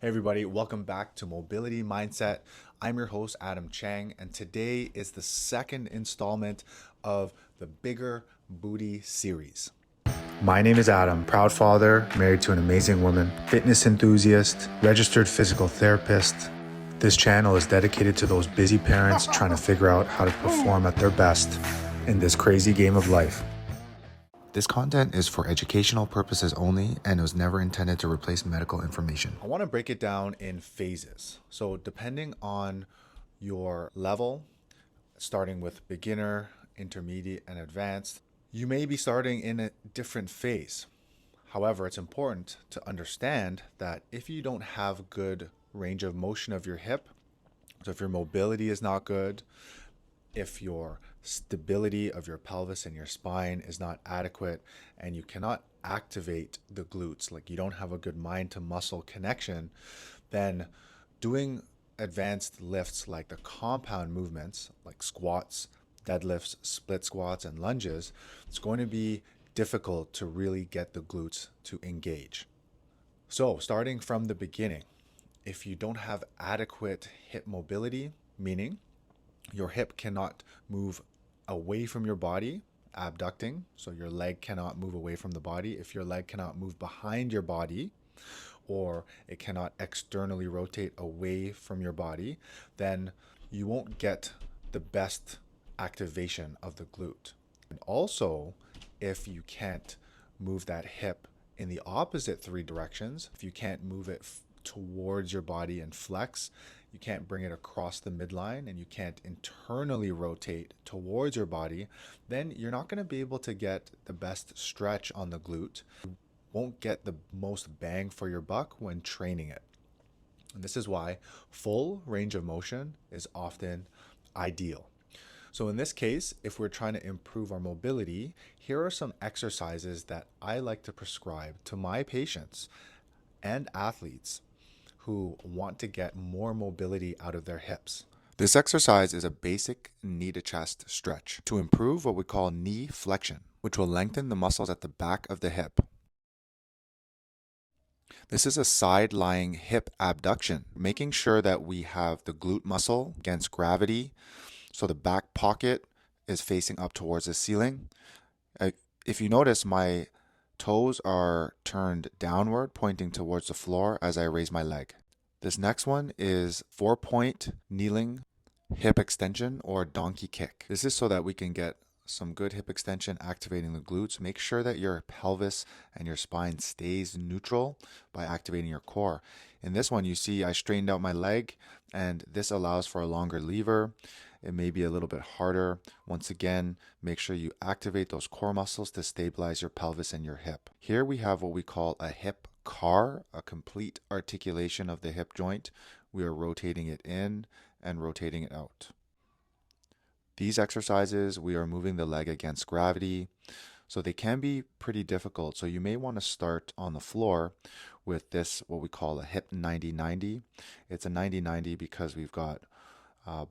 Hey everybody, welcome back to Mobility Mindset. I'm your host, Adam Chang, and today is the second installment of the Bigger Booty series. My name is Adam, proud father, married to an amazing woman, fitness enthusiast, registered physical therapist. This channel is dedicated to those busy parents trying to figure out how to perform at their best in this crazy game of life. This content is for educational purposes only and was never intended to replace medical information. I want to break it down in phases. So depending on your level, starting with beginner, intermediate, and advanced, you may be starting in a different phase. However, it's important to understand that if you don't have good range of motion of your hip, so if your mobility is not good, if your stability of your pelvis and your spine is not adequate and you cannot activate the glutes, like you don't have a good mind to muscle connection, then doing advanced lifts like the compound movements like squats, deadlifts, split squats, and lunges, it's going to be difficult to really get the glutes to engage. So starting from the beginning, if you don't have adequate hip mobility, meaning your hip cannot move away from your body, abducting, so your leg cannot move away from the body. If your leg cannot move behind your body, or it cannot externally rotate away from your body, then you won't get the best activation of the glute. And also, if you can't move that hip in the opposite three directions, if you can't move it towards your body and flex, you can't bring it across the midline, and you can't internally rotate towards your body, then you're not going to be able to get the best stretch on the glute. You won't get the most bang for your buck when training it. And this is why full range of motion is often ideal. So in this case, if we're trying to improve our mobility, here are some exercises that I like to prescribe to my patients and athletes who want to get more mobility out of their hips. This exercise is a basic knee to chest stretch to improve what we call knee flexion, which will lengthen the muscles at the back of the hip. This is a side lying hip abduction, making sure that we have the glute muscle against gravity, so the back pocket is facing up towards the ceiling. If you notice, my toes are turned downward, pointing towards the floor as I raise my leg. This next one is 4-point kneeling hip extension or donkey kick. This is so that we can get some good hip extension, activating the glutes. Make sure that your pelvis and your spine stays neutral by activating your core. In this one, you see I straightened out my leg, and this allows for a longer lever. It may be a little bit harder. Once again, make sure you activate those core muscles to stabilize your pelvis and your hip. Here we have what we call a hip CAR, a complete articulation of the hip joint. We are rotating it in and rotating it out. These exercises, we are moving the leg against gravity, so they can be pretty difficult. So you may want to start on the floor with this, what we call a hip 90-90. It's a 90-90 because we've got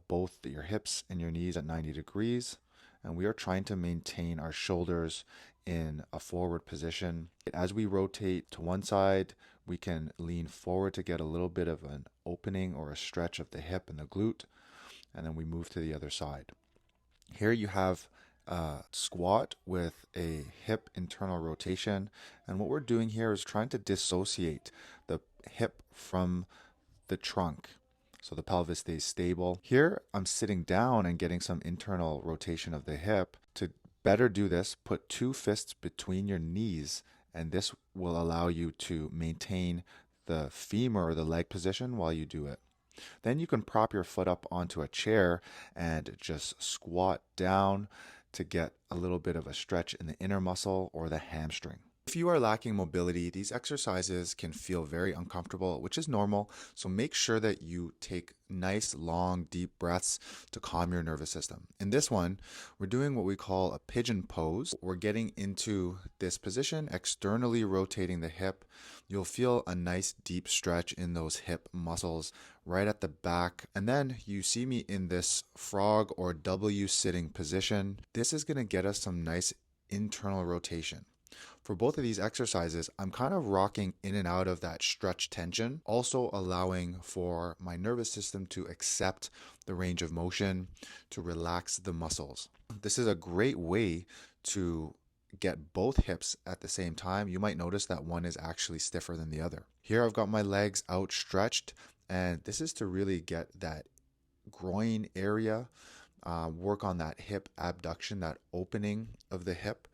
both your hips and your knees at 90 degrees, and we are trying to maintain our shoulders in a forward position. As we rotate to one side, we can lean forward to get a little bit of an opening or a stretch of the hip and the glute, and then we move to the other side. Here you have a squat with a hip internal rotation, and what we're doing here is trying to dissociate the hip from the trunk, so the pelvis stays stable. Here, I'm sitting down and getting some internal rotation of the hip. To better do this, put two fists between your knees, and this will allow you to maintain the femur or the leg position while you do it. Then you can prop your foot up onto a chair and just squat down to get a little bit of a stretch in the inner muscle or the hamstring. If you are lacking mobility, these exercises can feel very uncomfortable, which is normal. So make sure that you take nice, long, deep breaths to calm your nervous system. In this one, we're doing what we call a pigeon pose. We're getting into this position, externally rotating the hip. You'll feel a nice deep stretch in those hip muscles right at the back. And then you see me in this frog or W sitting position. This is going to get us some nice internal rotation. For both of these exercises, I'm kind of rocking in and out of that stretch tension, also allowing for my nervous system to accept the range of motion, to relax the muscles. This is a great way to get both hips at the same time. You might notice that one is actually stiffer than the other. Here I've got my legs outstretched, and this is to really get that groin area, work on that hip abduction, that opening of the hip.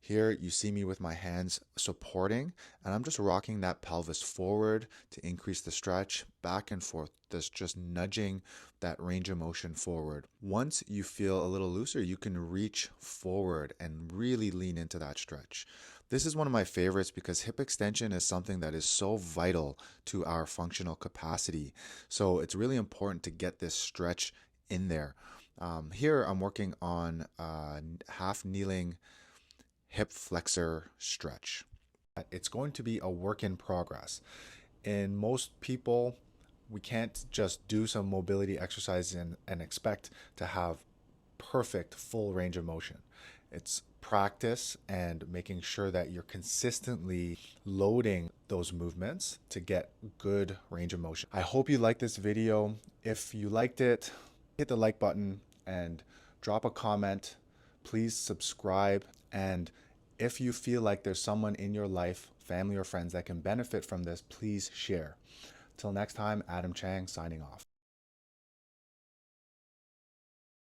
Here you see me with my hands supporting, and I'm just rocking that pelvis forward to increase the stretch, back and forth, just nudging that range of motion forward. Once you feel a little looser, you can reach forward and really lean into that stretch. This is one of my favorites because hip extension is something that is so vital to our functional capacity. So it's really important to get this stretch in there. Here I'm working on half kneeling hip flexor stretch. It's going to be a work in progress. In most people, we can't just do some mobility exercises and expect to have perfect full range of motion. It's practice and making sure that you're consistently loading those movements to get good range of motion. I hope you liked this video. If you liked it, hit the like button and drop a comment. Please subscribe, and if you feel like there's someone in your life, family or friends that can benefit from this, please share. Till next time, Adam Chang signing off.